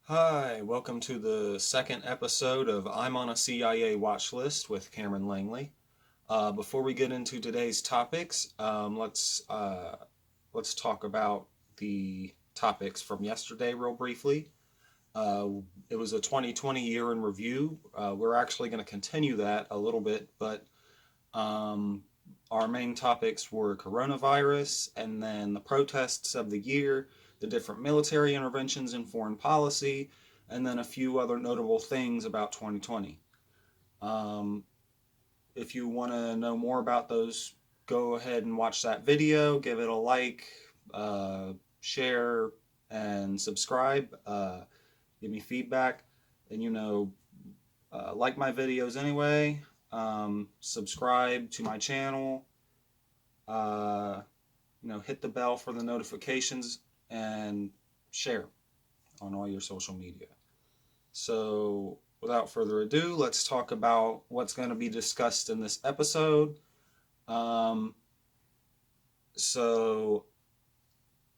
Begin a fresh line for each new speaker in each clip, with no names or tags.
Hi, welcome to the second episode of I'm on a CIA watch list with Cameron Langley. Before we get into today's topics, let's talk about the topics from yesterday real briefly. Uh, it was a 2020 year in review. We're actually going to continue that a little bit, but um, our main topics were coronavirus and then the protests of the year, the different military interventions in foreign policy, and then a few other notable things about 2020. Um, if you want to know more about those, go ahead and watch that video, give it a like, share, and subscribe. Give me feedback, and like my videos anyway. Subscribe to my channel. Uh, hit the bell for the notifications and share on all your social media. So, without further ado, let's talk about what's going to be discussed in this episode. Um, so,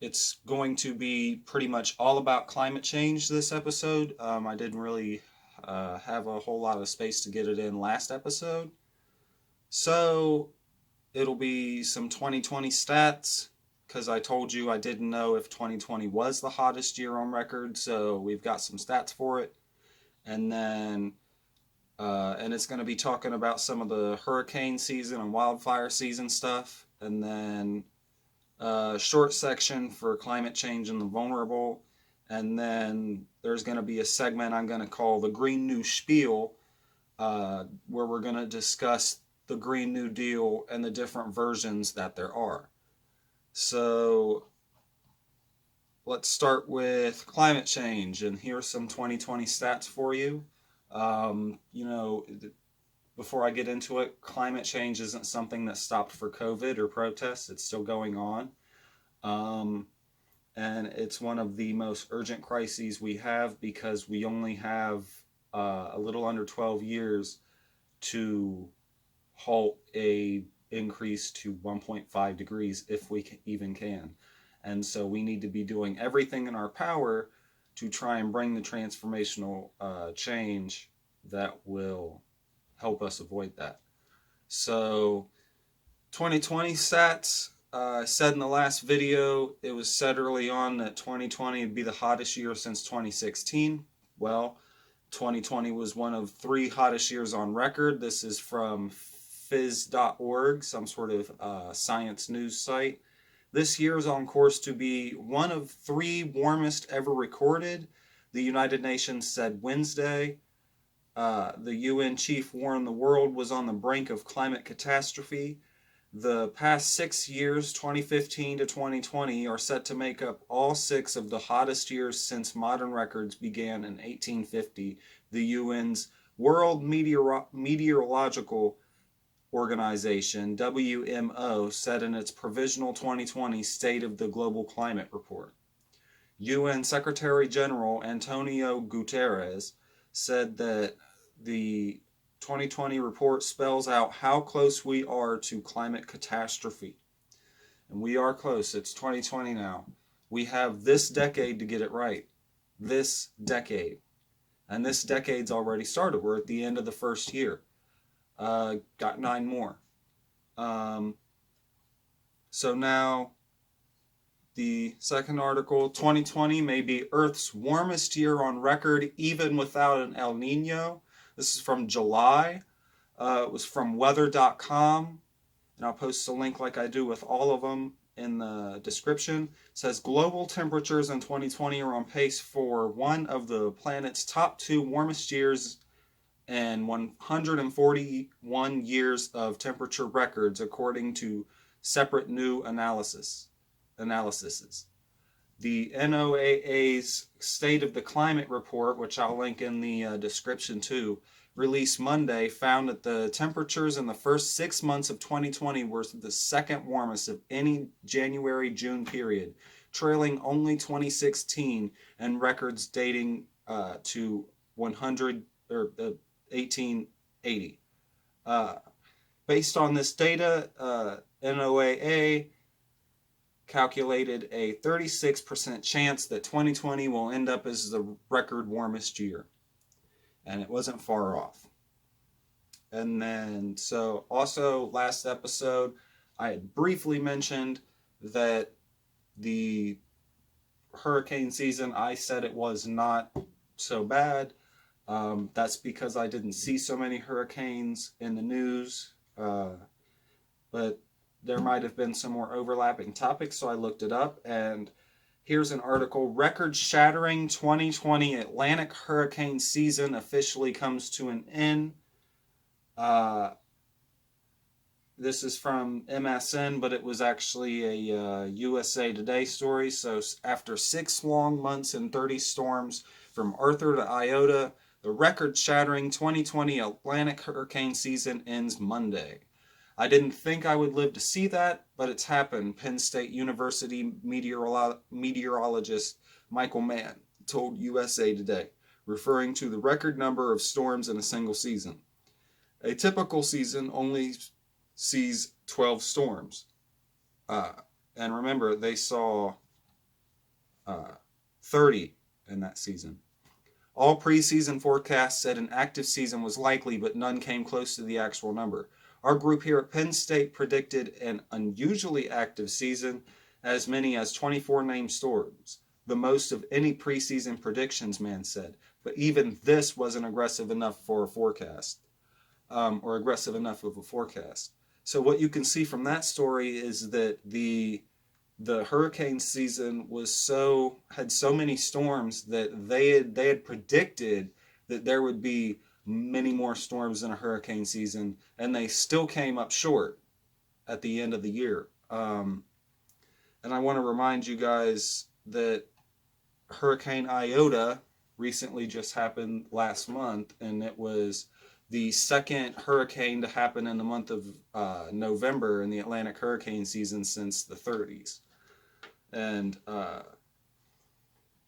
it's going to be pretty much all about climate change this episode. I didn't really have a whole lot of space to get it in last episode. So, it'll be some 2020 stats because I told you I didn't know if 2020 was the hottest year on record. So, we've got some stats for it. And then and it's going to be talking about some of the hurricane season and wildfire season stuff, and then a short section for climate change and the vulnerable, and then there's going to be a segment I'm going to call the Green New Spiel, where we're going to discuss the Green New Deal and the different versions that there are. So let's start with climate change, and here's some 2020 stats for you. Um, you know, Before I get into it, climate change isn't something that stopped for COVID or protests. It's still going on. Um, and it's one of the most urgent crises we have because we only have a little under 12 years to halt a increase to 1.5 degrees if we even can. And so we need to be doing everything in our power to try and bring the transformational change that will help us avoid that. So 2020 stats. I said in the last video, it was said early on that 2020 would be the hottest year since 2016. Well, 2020 was one of three hottest years on record. This is from phys.org, some sort of science news site. This year is on course to be one of three warmest ever recorded. The United Nations said Wednesday. The UN chief warned the world was on the brink of climate catastrophe. The past 6 years, 2015 to 2020, are set to make up all six of the hottest years since modern records began in 1850, the UN's World Meteorological Organization, WMO, said in its provisional 2020 State of the Global Climate Report. UN Secretary General Antonio Guterres said that the 2020 report spells out how close we are to climate catastrophe. And we are close. It's 2020 now. We have this decade to get it right. This decade. And this decade's already started. We're at the end of the first year. Got 9 more. So now, the second article, 2020 may be Earth's warmest year on record, even without an El Nino. This is from July. It was from weather.com, and I'll post a link like I do with all of them in the description. It says global temperatures in 2020 are on pace for one of the planet's top 2 warmest years and 141 years of temperature records, according to separate new analyses. The NOAA's State of the Climate report, which I'll link in the description too, released Monday, found that the temperatures in the first 6 months of 2020 were the second warmest of any January-June period, trailing only 2016 and records dating to 1880. Based on this data, NOAA calculated a 36% chance that 2020 will end up as the record warmest year. And it wasn't far off. And then, so also last episode, I had briefly mentioned that the hurricane season, I said it was not so bad. That's because I didn't see so many hurricanes in the news. But there might have been some more overlapping topics, so I looked it up. And here's an article: Record-shattering 2020 Atlantic hurricane season officially comes to an end. This is from MSN, but it was actually a USA Today story. So after 6 long months and 30 storms from Arthur to Iota, the record-shattering 2020 Atlantic hurricane season ends Monday. I didn't think I would live to see that, but it's happened, Penn State University meteorologist Michael Mann told USA Today, referring to the record number of storms in a single season. A typical season only sees 12 storms. And remember, they saw 30 in that season. All preseason forecasts said an active season was likely, but none came close to the actual number. Our group here at Penn State predicted an unusually active season, as many as 24 named storms, the most of any preseason predictions, Mann said. But even this wasn't aggressive enough for a forecast, or aggressive enough of a forecast. So what you can see from that story is that the hurricane season had so many storms that they had predicted that there would be many more storms in a hurricane season, and they still came up short at the end of the year. And I want to remind you guys that Hurricane Iota recently just happened last month, and it was the second hurricane to happen in the month of November in the Atlantic hurricane season since the 30s. And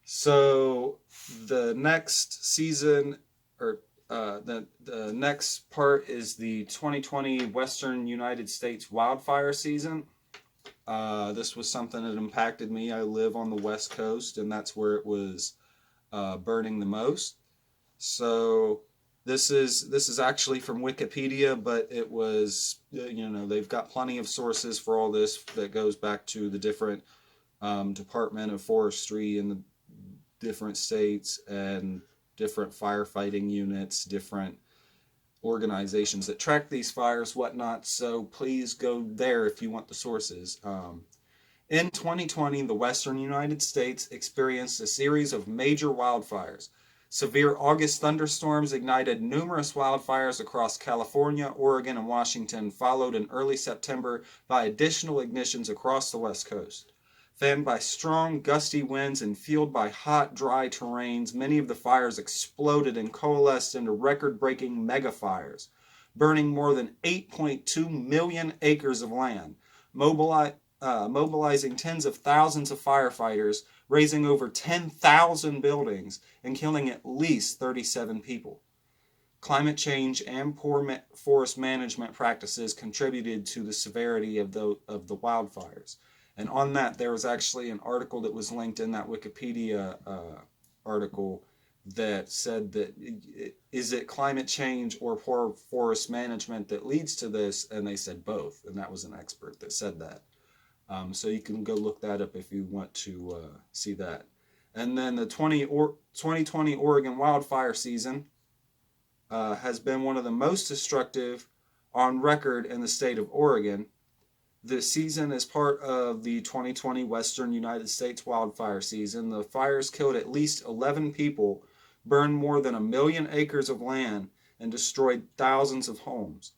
so the next season, or the next part, is the 2020 Western United States wildfire season. This was something that impacted me. I live on the West Coast, and that's where it was burning the most. So this is actually from Wikipedia, but it was, they've got plenty of sources for all this that goes back to the different Department of Forestry in the different states and different firefighting units, different organizations that track these fires, whatnot. So please go there if you want the sources. In 2020, the Western United States experienced a series of major wildfires. Severe August thunderstorms ignited numerous wildfires across California, Oregon, and Washington, followed in early September by additional ignitions across the West Coast. Fanned by strong, gusty winds and fueled by hot, dry terrains, many of the fires exploded and coalesced into record-breaking megafires, burning more than 8.2 million acres of land, mobilizing tens of thousands of firefighters, raising over 10,000 buildings, and killing at least 37 people. Climate change and poor forest management practices contributed to the severity of the wildfires. And on that, there was actually an article that was linked in that Wikipedia article that said that, is it climate change or poor forest management that leads to this? And they said both, and that was an expert that said that. So you can go look that up if you want to see that. And then the 2020 Oregon wildfire season has been one of the most destructive on record in the state of Oregon. This season is part of the 2020 Western United States wildfire season. The fires killed at least 11 people, burned more than 1 million acres of land, and destroyed thousands of homes.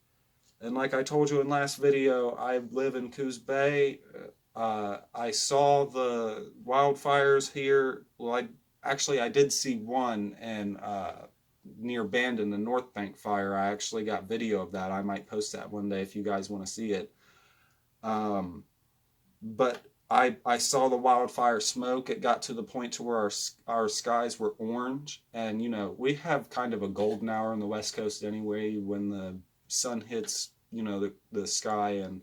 And like I told you in last video, I live in Coos Bay. I saw the wildfires here. Well, I did see one near Bandon, the North Bank fire. I actually got video of that. I might post that one day if you guys want to see it. But I saw the wildfire smoke. It got to the point to where our skies were orange. And, we have kind of a golden hour on the West Coast anyway when the sun hits, the sky, and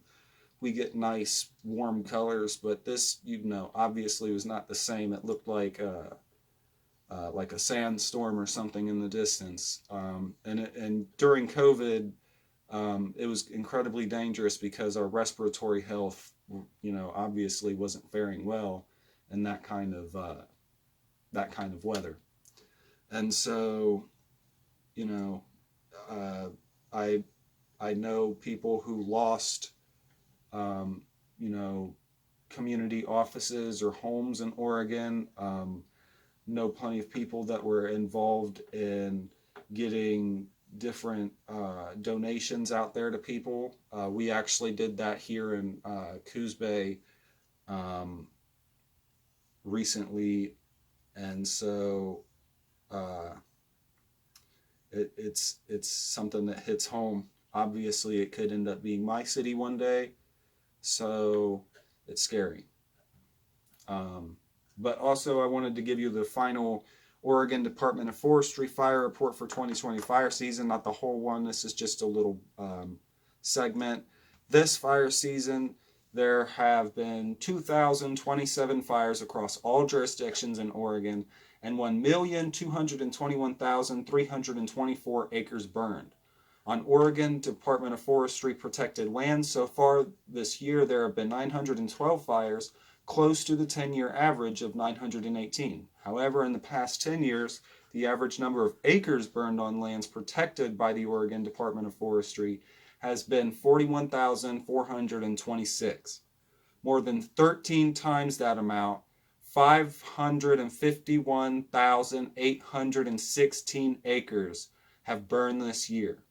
we get nice warm colors, but this, you know, obviously was not the same. It looked like a sandstorm or something in the distance. And during COVID, it was incredibly dangerous because our respiratory health, you know, obviously wasn't faring well in that kind of weather. And so, you know, I know people who lost, you know, community offices or homes in Oregon. Know plenty of people that were involved in getting different donations out there to people. We actually did that here in Coos Bay recently, and so it's something that hits home. Obviously, it could end up being my city one day, so it's scary. But also, I wanted to give you the final Oregon Department of Forestry fire report for 2020 fire season. Not the whole one. This is just a little segment. This fire season, there have been 2,027 fires across all jurisdictions in Oregon and 1,221,324 acres burned. On Oregon Department of Forestry protected land, so far this year there have been 912 fires, close to the 10-year average of 918. However, in the past 10 years, the average number of acres burned on lands protected by the Oregon Department of Forestry has been 41,426. More than 13 times that amount, 551,816 acres have burned this year.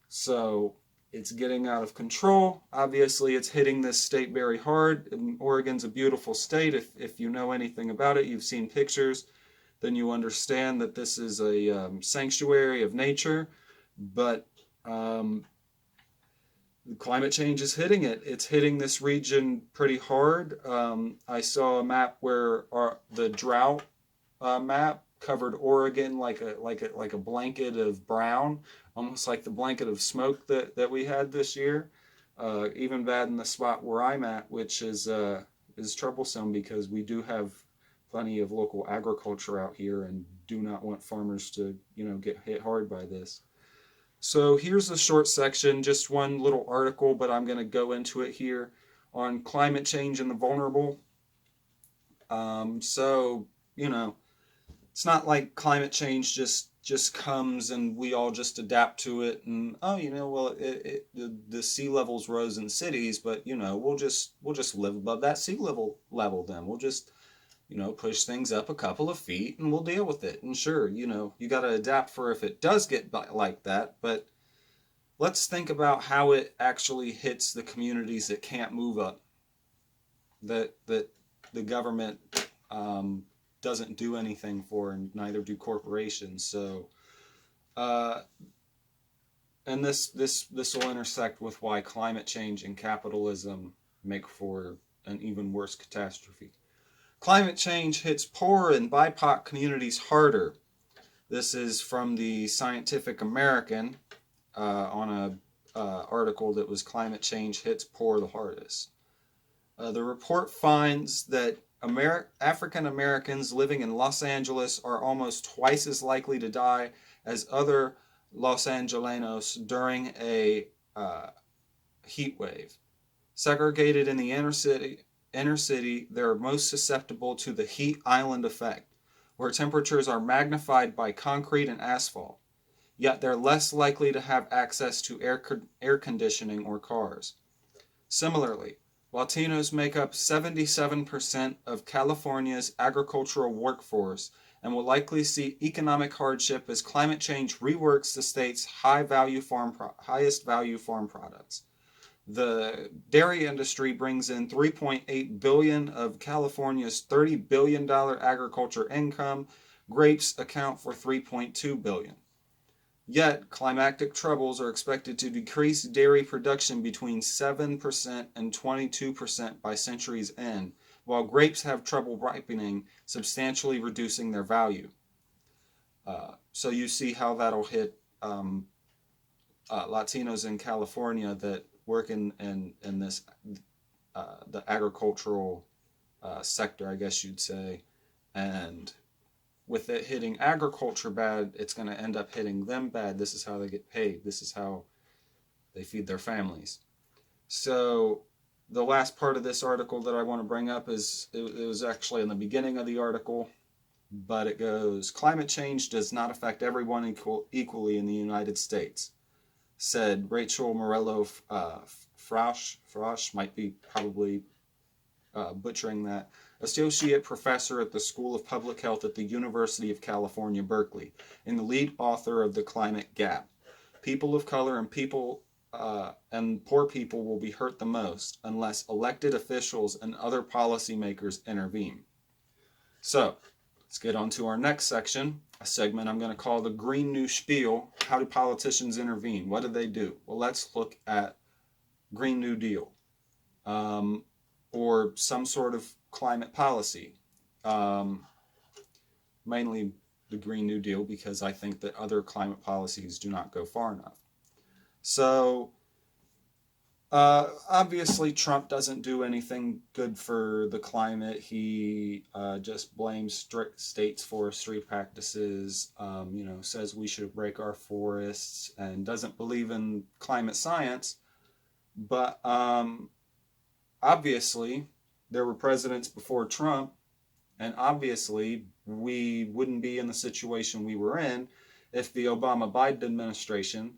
So it's getting out of control. Obviously, it's hitting this state very hard. Oregon's a beautiful state. If you know anything about it, you've seen pictures, then you understand that this is a sanctuary of nature. But climate change is hitting it. It's hitting this region pretty hard. I saw a map where the drought map covered Oregon like a blanket of brown, almost like the blanket of smoke that we had this year. Even bad in the spot where I'm at, which is troublesome because we do have plenty of local agriculture out here and do not want farmers to, you know, get hit hard by this. So here's a short section, just one little article, but I'm going to go into it here on climate change and the vulnerable. So, you know, it's not like climate change just comes and we all just adapt to it and, oh, you know, well, the sea levels rose in cities, but, you know, we'll just live above that sea level then. We'll just, you know, push things up a couple of feet and we'll deal with it. And sure, you know, you got to adapt for if it does get like that, but let's think about how it actually hits the communities that can't move up, that the government doesn't do anything for, and neither do corporations. So, and this will intersect with why climate change and capitalism make for an even worse catastrophe. Climate change hits poor and BIPOC communities harder. This is from the Scientific American on a article that was Climate Change Hits Poor the Hardest. The report finds that African Americans living in Los Angeles are almost twice as likely to die as other Los Angelenos during a heat wave. Segregated in the inner city, they're most susceptible to the heat island effect, where temperatures are magnified by concrete and asphalt. Yet they're less likely to have access to air conditioning or cars. Similarly, Latinos make up 77% of California's agricultural workforce and will likely see economic hardship as climate change reworks the state's highest value farm products. The dairy industry brings in $3.8 billion of California's $30 billion agriculture income. Grapes account for $3.2 billion. Yet, climatic troubles are expected to decrease dairy production between 7% and 22% by century's end, while grapes have trouble ripening, substantially reducing their value. So you see how that'll hit Latinos in California that work in this the agricultural sector, I guess you'd say, and with it hitting agriculture bad, it's going to end up hitting them bad. This is how they get paid. This is how they feed their families. So the last part of this article that I want to bring up is, it was actually in the beginning of the article, but it goes, climate change does not affect everyone equally in the United States, said Rachel Morello Frosch, might be probably butchering that, associate professor at the School of Public Health at the University of California, Berkeley, and the lead author of The Climate Gap. People of color and poor people will be hurt the most unless elected officials and other policymakers intervene. So, let's get on to our next section, a segment I'm going to call the Green New Spiel. How do politicians intervene? What do they do? Well, let's look at Green New Deal, or some sort of climate policy. Mainly the Green New Deal, because I think that other climate policies do not go far enough. So, obviously Trump doesn't do anything good for the climate. He just blames strict states' forestry practices, says we should break our forests, and doesn't believe in climate science. But obviously there were presidents before Trump, and obviously we wouldn't be in the situation we were in if the Obama-Biden administration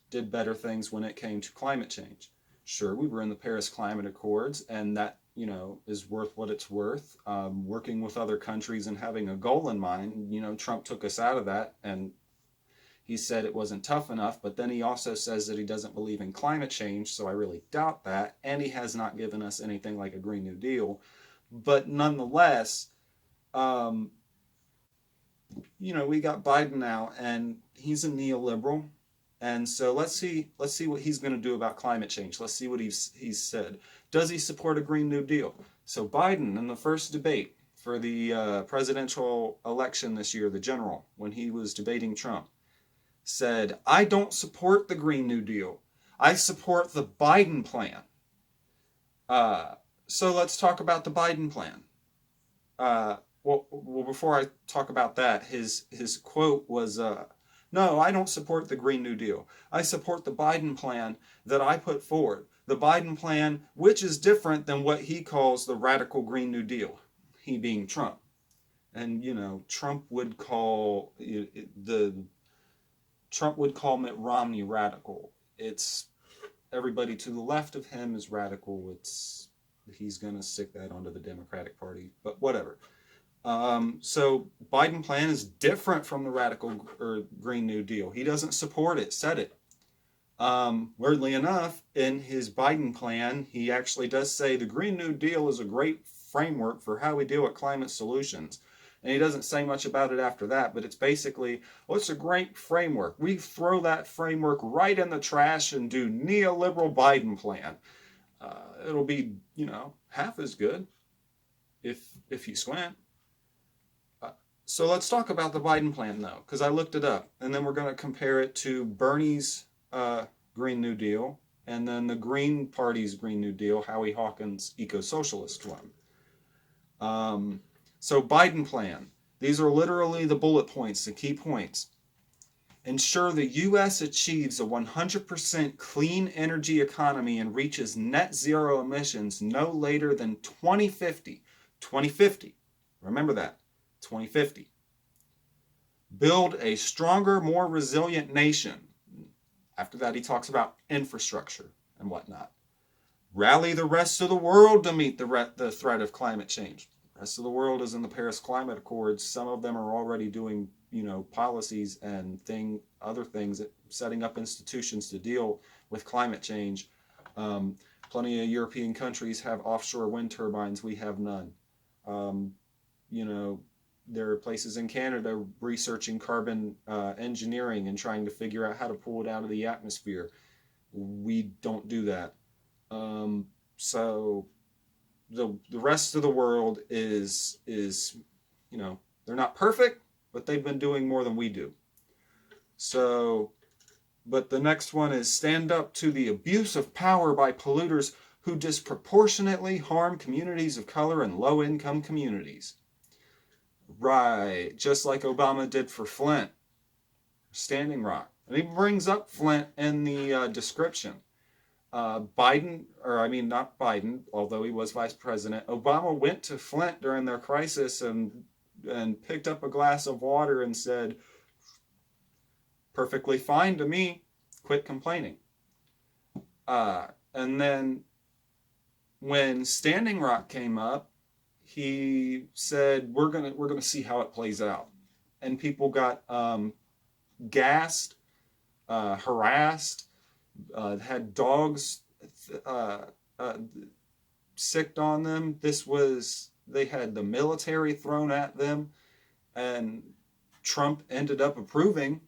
did better things when it came to climate change. Sure, we were in the Paris Climate Accords, and that, is worth what it's worth. Working with other countries and having a goal in mind, Trump took us out of that, and he said it wasn't tough enough, but then he also says that he doesn't believe in climate change, so I really doubt that, and he has not given us anything like a Green New Deal. But nonetheless, we got Biden now, and he's a neoliberal. And so let's see what he's going to do about climate change. Let's see what he's said. Does he support a Green New Deal? So Biden, in the first debate for the presidential election this year, the general, when he was debating Trump, said, I don't support the Green New Deal. I support the Biden plan. So let's talk about the Biden plan. Well, before I talk about that, his quote was, no, I don't support the Green New Deal. I support the Biden plan that I put forward. The Biden plan, which is different than what he calls the radical Green New Deal, he being Trump. And, Trump would call Mitt Romney radical. It's everybody to the left of him is radical. He's going to stick that onto the Democratic Party, but whatever. So Biden plan is different from the radical or Green New Deal. He doesn't support it, said it. Weirdly enough, in his Biden plan, he actually does say the Green New Deal is a great framework for how we deal with climate solutions. And he doesn't say much about it after that, but it's basically, it's a great framework. We throw that framework right in the trash and do neoliberal Biden plan. It'll be, half as good if you squint. So let's talk about the Biden plan, though, because I looked it up, and then we're going to compare it to Bernie's Green New Deal, and then the Green Party's Green New Deal, Howie Hawkins' Ecosocialist one. So Biden plan, these are literally the bullet points, the key points. Ensure the U.S. achieves a 100% clean energy economy and reaches net zero emissions no later than 2050. 2050. Remember that. 2050. Build a stronger, more resilient nation. After that, he talks about infrastructure and whatnot. Rally the rest of the world to meet the threat of climate change. The rest of the world is in the Paris Climate Accords. Some of them are already doing, policies and other things, setting up institutions to deal with climate change. Plenty of European countries have offshore wind turbines. We have none. There are places in Canada researching carbon engineering and trying to figure out how to pull it out of the atmosphere. We don't do that. So the rest of the world is they're not perfect, but they've been doing more than we do. So But the next one is stand up to the abuse of power by polluters who disproportionately harm communities of color and low-income communities. Right, just like Obama did for Flint, Standing Rock. And he brings up Flint in the description. Biden, or I mean not Biden, although he was vice president, Obama went to Flint during their crisis and picked up a glass of water and said, perfectly fine to me, quit complaining. And then when Standing Rock came up, he said, we're gonna see how it plays out. And people got gassed, harassed, had dogs sicked on them. They had the military thrown at them, and Trump ended up approving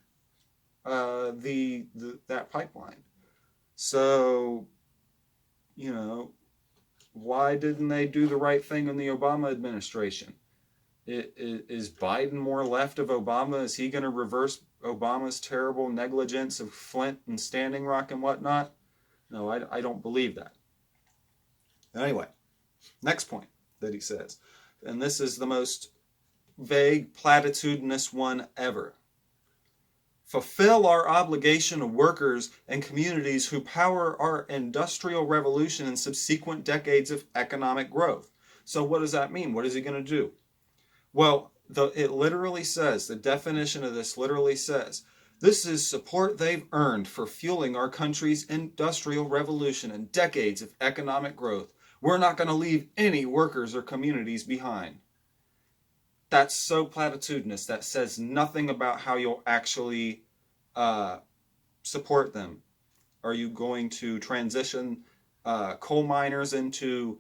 that pipeline. So, why didn't they do the right thing in the Obama administration? Is Biden more left of Obama? Is he going to reverse Obama's terrible negligence of Flint and Standing Rock and whatnot? No, I don't believe that. Anyway, next point that he says, and this is the most vague, platitudinous one ever. Fulfill our obligation to workers and communities who power our industrial revolution and subsequent decades of economic growth. So what does that mean? What is he going to do? Well, it literally says, the definition of this literally says, this is support they've earned for fueling our country's industrial revolution and decades of economic growth. We're not going to leave any workers or communities behind. That's so platitudinous. That says nothing about how you'll actually support them. Are you going to transition coal miners into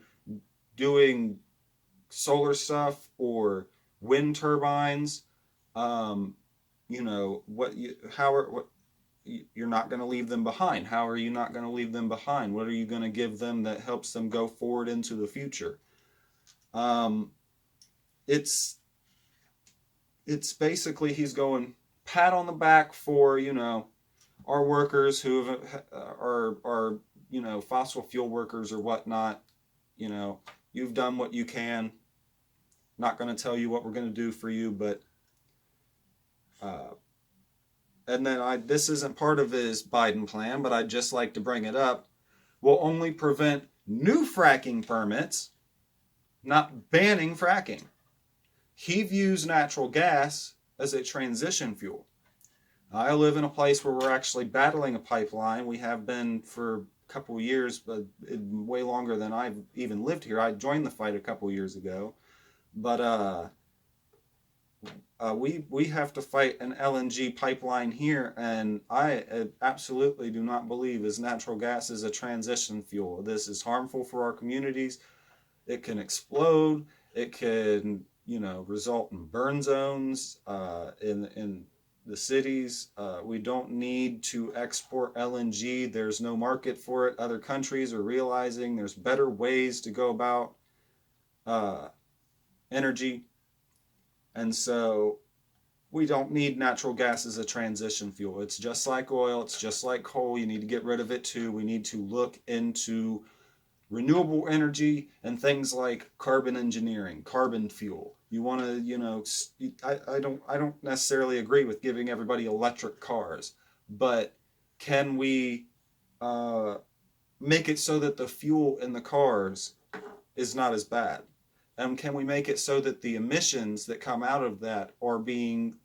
doing solar stuff or wind turbines? You're not going to leave them behind. How are you not going to leave them behind? What are you going to give them that helps them go forward into the future? It's basically he's going pat on the back for, our workers who are fossil fuel workers or whatnot. You've done what you can. Not going to tell you what we're going to do for you, but and then this isn't part of his Biden plan, but I'd just like to bring it up. Will only prevent new fracking permits, not banning fracking. He views natural gas as a transition fuel. I live in a place where we're actually battling a pipeline. We have been for a couple of years, but way longer than I've even lived here. I joined the fight a couple of years ago. But we have to fight an LNG pipeline here, and I absolutely do not believe as natural gas is a transition fuel. This is harmful for our communities. It can explode. It can, result in burn zones in the cities. We don't need to export LNG. There's no market for it. Other countries are realizing there's better ways to go about energy. And so we don't need natural gas as a transition fuel. It's just like oil. It's just like coal. You need to get rid of it too. We need to look into renewable energy and things like carbon engineering, carbon fuel. You want to, I don't necessarily agree with giving everybody electric cars, but can we make it so that the fuel in the cars is not as bad? And can we make it so that the emissions that come out of that are being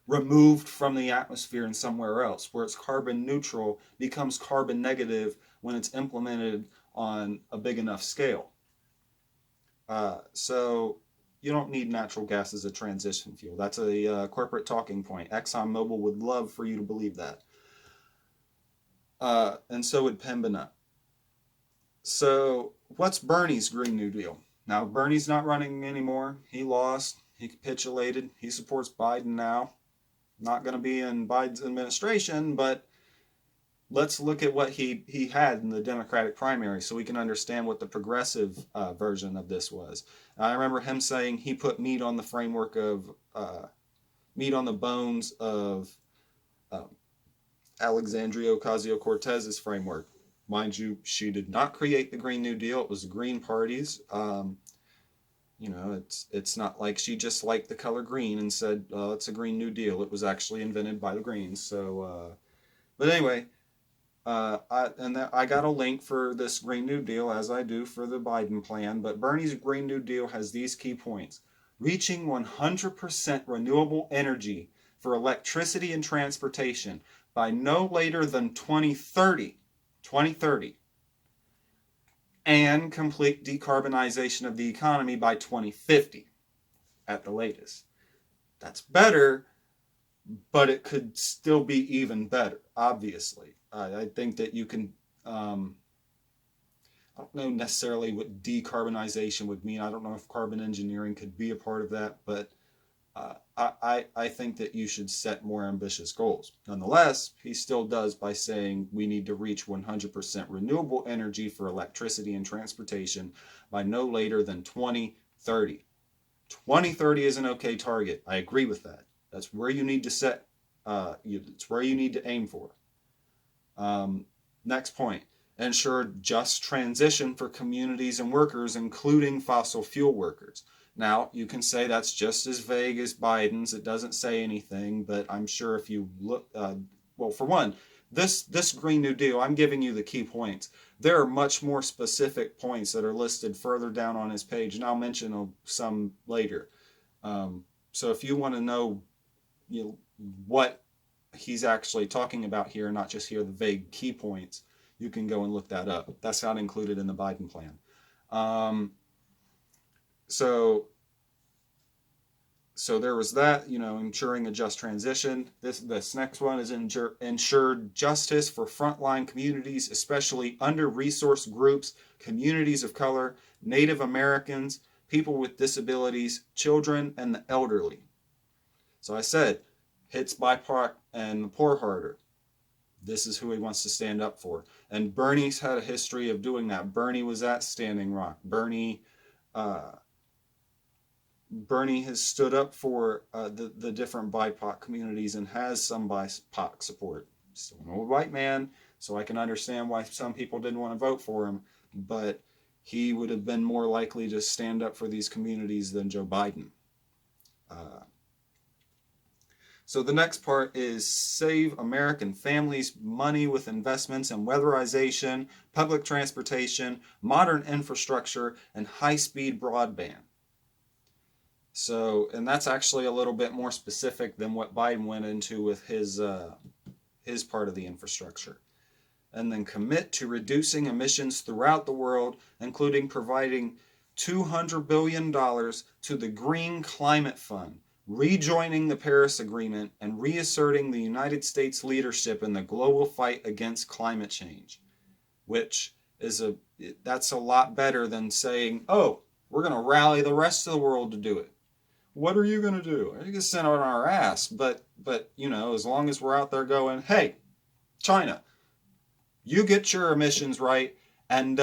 removed from the atmosphere and somewhere else, where it's carbon neutral, becomes carbon negative when it's implemented on a big enough scale? So you don't need natural gas as a transition fuel. That's a corporate talking point. ExxonMobil would love for you to believe that. And so would Pembina. So what's Bernie's Green New Deal? Now, Bernie's not running anymore. He lost. He capitulated. He supports Biden now. Not going to be in Biden's administration, but let's look at what he had in the Democratic primary so we can understand what the progressive version of this was. I remember him saying he put meat on the framework of, meat on the bones of Alexandria Ocasio-Cortez's framework. Mind you, she did not create the Green New Deal. It was the Green parties. You know, it's not like she just liked the color green and said, it's a Green New Deal. It was actually invented by the Greens. So, but anyway, I got a link for this Green New Deal, as I do for the Biden plan. But Bernie's Green New Deal has these key points: reaching 100% renewable energy for electricity and transportation by no later than 2030. 2030. And complete decarbonization of the economy by 2050 at the latest. That's better, but it could still be even better, obviously. I think that you can, I don't know necessarily what decarbonization would mean. I don't know if carbon engineering could be a part of that, but I think that you should set more ambitious goals. Nonetheless, he still does by saying we need to reach 100% renewable energy for electricity and transportation by no later than 2030. 2030 is an okay target. I agree with that. That's where you need to set, it's where you need to aim for. Next point: ensure just transition for communities and workers, including fossil fuel workers. Now, you can say that's just as vague as Biden's. It doesn't say anything, but I'm sure if you look, well, for one, this Green New Deal, I'm giving you the key points. There are much more specific points that are listed further down on his page, and I'll mention some later. So if you want to know, what he's actually talking about here, not just hear the vague key points, you can go and look that up. That's not included in the Biden plan. So there was that, ensuring a just transition. This next one is ensure justice for frontline communities, especially under-resourced groups, communities of color, Native Americans, people with disabilities, children, and the elderly. So I said, hits BIPOC and the poor harder. This is who he wants to stand up for. And Bernie's had a history of doing that. Bernie was at Standing Rock. Bernie has stood up for the different BIPOC communities and has some BIPOC support. Still an old white man, so I can understand why some people didn't want to vote for him, but he would have been more likely to stand up for these communities than Joe Biden. So the next part is save American families money with investments in weatherization, public transportation, modern infrastructure, and high-speed broadband. So, and that's actually a little bit more specific than what Biden went into with his part of the infrastructure. And then commit to reducing emissions throughout the world, including providing $200 billion to the Green Climate Fund, rejoining the Paris Agreement, and reasserting the United States leadership in the global fight against climate change, which is that's a lot better than saying, oh, we're going to rally the rest of the world to do it. What are you going to do? You're going to sit on our ass, but as long as we're out there going, hey, China, you get your emissions right, and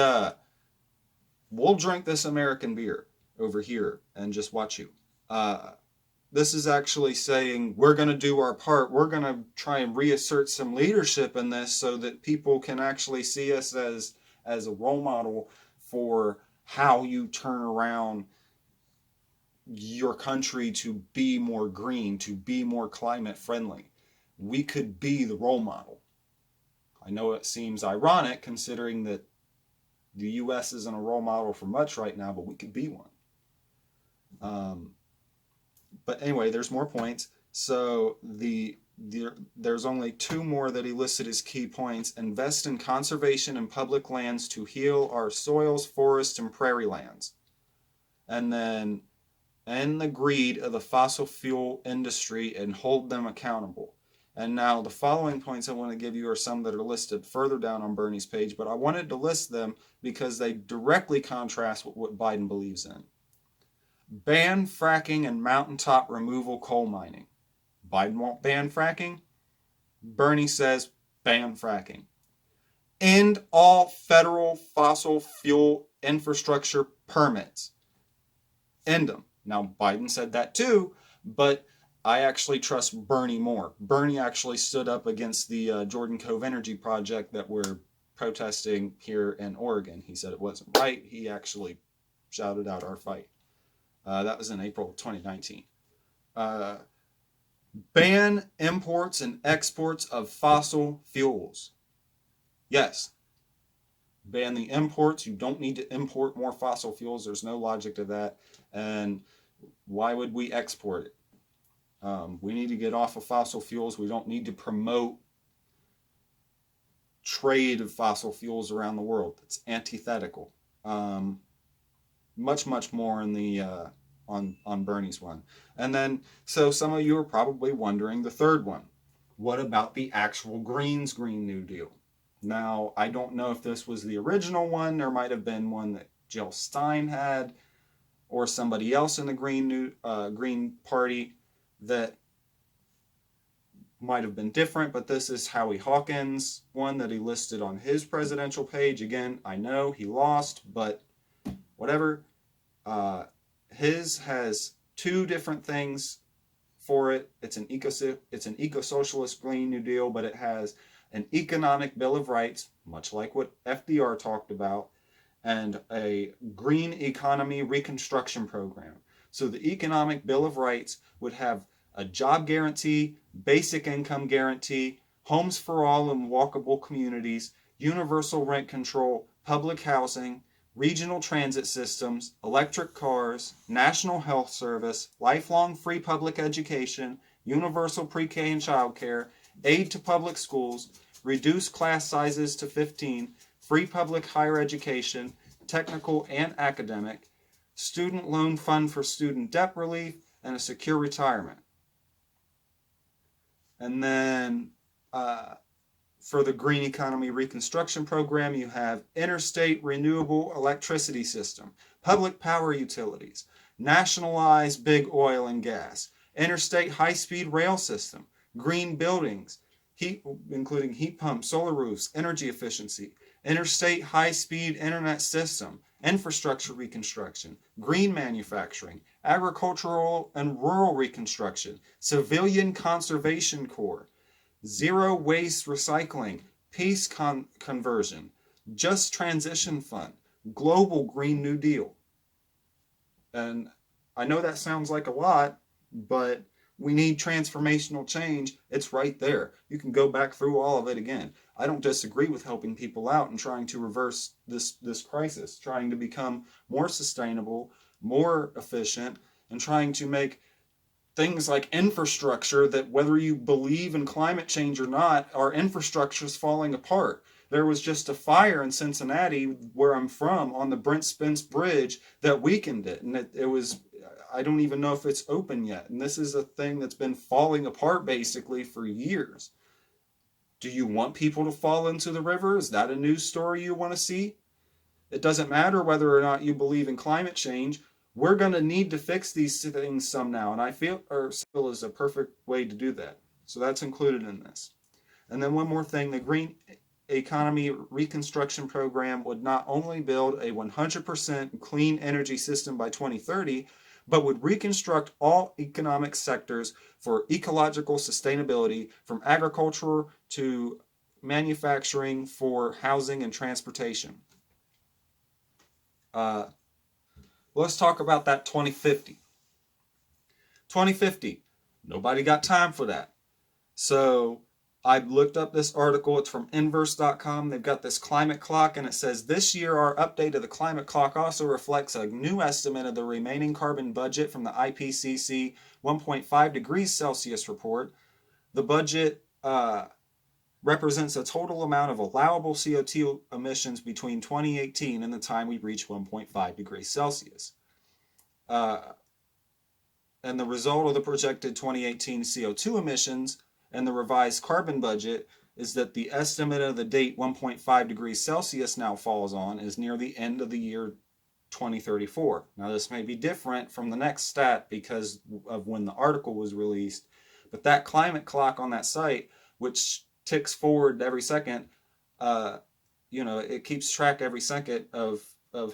we'll drink this American beer over here and just watch you. This is actually saying we're going to do our part. We're going to try and reassert some leadership in this so that people can actually see us as a role model for how you turn around your country to be more green, to be more climate friendly. We could be the role model. I know it seems ironic considering that the U.S. isn't a role model for much right now, but we could be one. But anyway, there's more points. So there's only two more that he listed as key points. Invest in conservation and public lands to heal our soils, forests, and prairie lands. And then end the greed of the fossil fuel industry and hold them accountable. And now the following points I want to give you are some that are listed further down on Bernie's page, but I wanted to list them because they directly contrast with what Biden believes in. Ban fracking and mountaintop removal coal mining. Biden won't ban fracking. Bernie says ban fracking. End all federal fossil fuel infrastructure permits. End them. Now, Biden said that too, but I actually trust Bernie more. Bernie actually stood up against the Jordan Cove Energy project that we're protesting here in Oregon. He said it wasn't right. He actually shouted out our fight. That was in April 2019. Uh, ban imports and exports of fossil fuels. Yes, ban the imports. You don't need to import more fossil fuels. There's no logic to that. And why would we export it? We need to get off of fossil fuels. We don't need to promote trade of fossil fuels around the world. It's antithetical. Much more in the on Bernie's one. And then, so some of you are probably wondering the third one. What about the actual Greens Green New Deal? Now, I don't know if this was the original one. There might have been one that Jill Stein had, or somebody else in the Green Party that might have been different, but this is Howie Hawkins' one that he listed on his presidential page. Again, I know he lost, but whatever. His has two different things for it. It's an eco-socialist Green New Deal, but it has an economic Bill of Rights, much like what FDR talked about, and a green economy reconstruction program. So the economic Bill of Rights would have a job guarantee, basic income guarantee, homes for all in walkable communities, universal rent control, public housing, regional transit systems, electric cars, national health service, lifelong free public education, universal pre-K and childcare, aid to public schools, reduced class sizes to 15, free public higher education, technical and academic, student loan fund for student debt relief, and a secure retirement. And then for the Green Economy Reconstruction Program, you have interstate renewable electricity system, public power utilities, nationalized big oil and gas, interstate high-speed rail system, green buildings, including heat pumps, solar roofs, energy efficiency, interstate high-speed internet system, infrastructure reconstruction, green manufacturing, agricultural and rural reconstruction, civilian conservation corps, zero waste recycling, peace conversion, just transition fund, global Green New Deal. And I know that sounds like a lot, but we need transformational change. It's right there. You can go back through all of it again. I don't disagree with helping people out and trying to reverse this crisis, trying to become more sustainable, more efficient, and trying to make things like infrastructure that, whether you believe in climate change or not, our infrastructure is falling apart. There was just a fire in Cincinnati, where I'm from, on the Brent Spence Bridge that weakened it. And it was, I don't even know if it's open yet. And this is a thing that's been falling apart basically for years. Do you want people to fall into the river? Is that a news story you want to see? It doesn't matter whether or not you believe in climate change. We're going to need to fix these things somehow. And I feel Spiel is a perfect way to do that. So that's included in this. And then one more thing, the Green Economy Reconstruction Program would not only build a 100% clean energy system by 2030, but would reconstruct all economic sectors for ecological sustainability, from agriculture to manufacturing, for housing and transportation. Let's talk about that 2050. 2050, nobody got time for that. So I looked up this article. It's from inverse.com. They've got this climate clock, and it says, this year our update of the climate clock also reflects a new estimate of the remaining carbon budget from the IPCC 1.5 degrees Celsius report. The budget represents a total amount of allowable CO2 emissions between 2018 and the time we reach 1.5 degrees Celsius. And the result of the projected 2018 CO2 emissions and the revised carbon budget is that the estimate of the date 1.5 degrees Celsius now falls on is near the end of the year 2034. Now, this may be different from the next stat because of when the article was released, but that climate clock on that site, which ticks forward every second, it keeps track every second of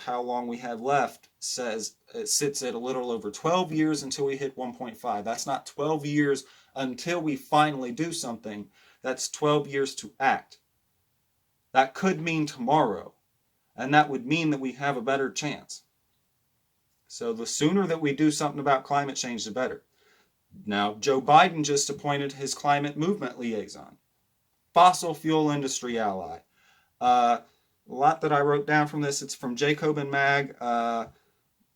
how long we have left. says it sits at a little over 12 years until we hit 1.5. That's not 12 years until we finally do something. That's 12 years to act. That could mean tomorrow, and that would mean that we have a better chance. So the sooner that we do something about climate change, the better. Now, Joe Biden just appointed his climate movement liaison, fossil fuel industry ally. A lot that I wrote down from this, it's from Jacob and Mag.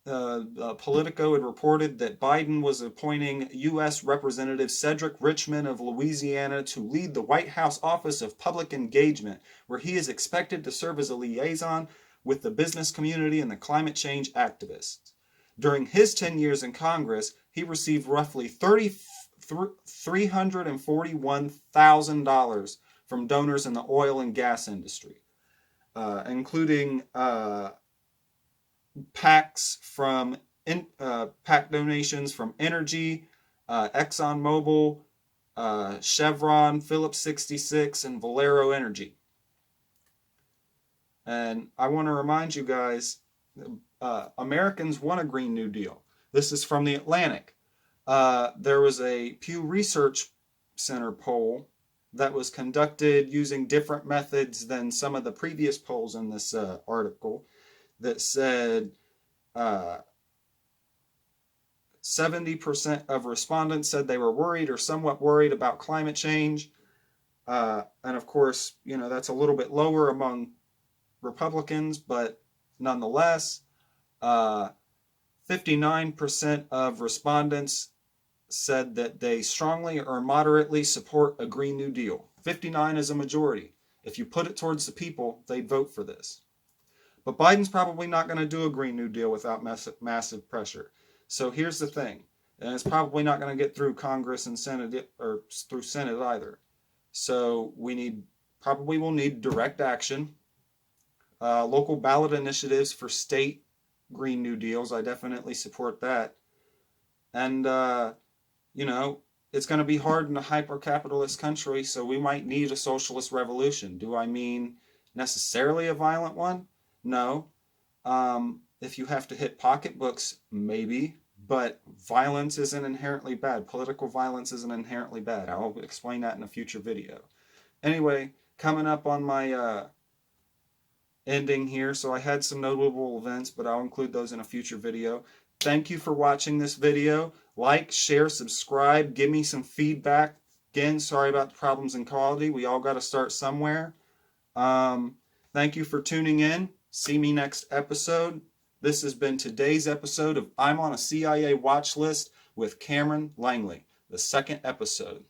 Politico had reported that Biden was appointing U.S. Representative Cedric Richmond of Louisiana to lead the White House Office of Public Engagement, where he is expected to serve as a liaison with the business community and the climate change activists. During his 10 years in Congress, he received roughly $341,000 from donors in the oil and gas industry, including PAC donations from Energy, ExxonMobil, Chevron, Phillips 66, and Valero Energy. And I want to remind you guys, Americans want a Green New Deal. This is from The Atlantic. There was a Pew Research Center poll that was conducted using different methods than some of the previous polls in this article, that said 70% of respondents said they were worried or somewhat worried about climate change. And of course, you know, that's a little bit lower among Republicans, but nonetheless, 59% of respondents said that they strongly or moderately support a Green New Deal. 59 is a majority. If you put it towards the people, they'd vote for this. But Biden's probably not going to do a Green New Deal without massive pressure. So here's the thing, and it's probably not going to get through Congress and Senate, or through Senate either. So we probably will need direct action, local ballot initiatives for state Green New Deals. I definitely support that. And, you know, it's going to be hard in a hyper-capitalist country, so we might need a socialist revolution. Do I mean necessarily a violent one? No. If you have to hit pocketbooks, maybe, but violence isn't inherently bad. Political violence isn't inherently bad. I'll explain that in a future video. Anyway, coming up on my ending here, so I had some notable events, but I'll include those in a future video. Thank you for watching this video. Like, share, subscribe, give me some feedback. Again, sorry about the problems in quality. We all got to start somewhere. Thank you for tuning in. See me next episode. This has been today's episode of I'm on a CIA watch list with Cameron Langley, the second episode.